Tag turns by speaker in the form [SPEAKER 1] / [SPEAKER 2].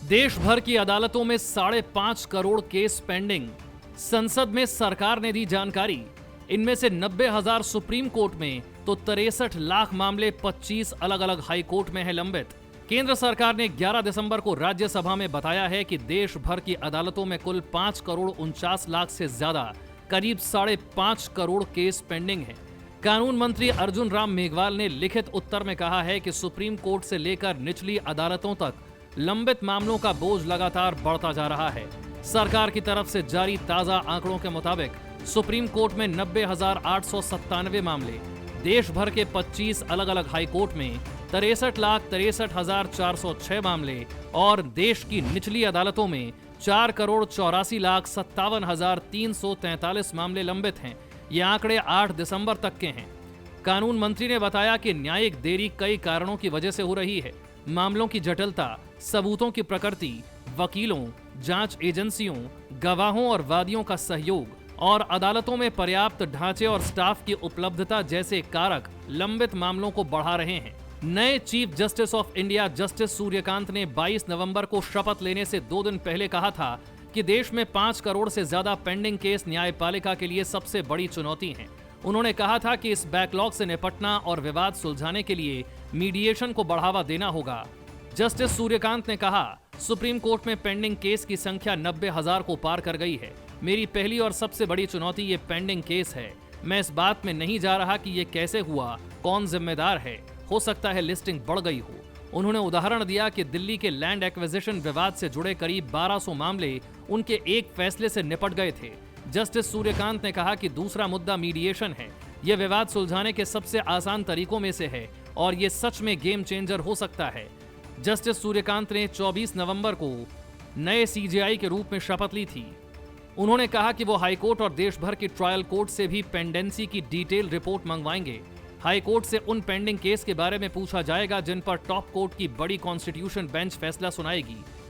[SPEAKER 1] देश भर की अदालतों में 5.5 करोड़ केस पेंडिंग। संसद में सरकार ने दी जानकारी। इनमें से 90,000 सुप्रीम कोर्ट में तो 63 लाख मामले 25 अलग अलग हाई कोर्ट में है लंबित। केंद्र सरकार ने 11 दिसंबर को राज्यसभा में बताया है कि देश भर की अदालतों में कुल 5 करोड़ 49 लाख से ज्यादा करीब 5.5 करोड़ केस पेंडिंग है। कानून मंत्री अर्जुन राम मेघवाल ने लिखित उत्तर में कहा है कि सुप्रीम कोर्ट से लेकर निचली अदालतों तक लंबित मामलों का बोझ लगातार बढ़ता जा रहा है। सरकार की तरफ से जारी ताजा आंकड़ों के मुताबिक सुप्रीम कोर्ट में 90,897 मामले, देश भर के 25 अलग अलग हाई कोर्ट में 63,63,406 मामले और देश की निचली अदालतों में 4,84,57,343 मामले लंबित हैं। ये आंकड़े 8 दिसंबर तक के हैं। कानून मंत्री ने बताया कि न्यायिक देरी कई कारणों की वजह से हो रही है। मामलों की जटिलता, सबूतों की प्रकृति, वकीलों, जांच एजेंसियों, गवाहों और वादियों का सहयोग और अदालतों में पर्याप्त ढांचे और स्टाफ की उपलब्धता जैसे कारक लंबित मामलों को बढ़ा रहे हैं। नए chief justice of India justice Suryakant ने 22 नवंबर को शपथ लेने से 2 दिन पहले कहा था कि देश में 5 करोड़ से ज्यादा पेंडिंग केस न्यायपालिका के लिए सबसे बड़ी चुनौती हैं। उन्होंने कहा था कि इस बैकलॉग से निपटना और विवाद सुलझाने के लिए मीडिएशन को बढ़ावा देना होगा। जस्टिस सूर्यकांत ने कहा, सुप्रीम कोर्ट में पेंडिंग केस की संख्या 90,000 को पार कर गई है। मेरी पहली और सबसे बड़ी चुनौती ये पेंडिंग केस है। मैं इस बात में नहीं जा रहा कि ये कैसे हुआ, कौन जिम्मेदार है। हो सकता है लिस्टिंग बढ़ गई हो। उन्होंने उदाहरण दिया कि दिल्ली के लैंड एक्विजिशन विवाद से जुड़े करीब 1200 मामले उनके एक फैसले से निपट गए थे। जस्टिस सूर्यकांत ने कहा कि दूसरा मुद्दा मीडिएशन है। यह विवाद सुलझाने के सबसे आसान तरीकों में से है और ये सच में गेम चेंजर हो सकता है। जस्टिस सूर्यकांत ने 24 नवंबर को नए सीजेआई के रूप में शपथ ली थी। उन्होंने कहा कि वो हाईकोर्ट और देश भर की ट्रायल कोर्ट से भी पेंडेंसी की डिटेल रिपोर्ट मंगवाएंगे। हाईकोर्ट से उन पेंडिंग केस के बारे में पूछा जाएगा जिन पर टॉप कोर्ट की बड़ी कॉन्स्टिट्यूशन बेंच फैसला सुनाएगी।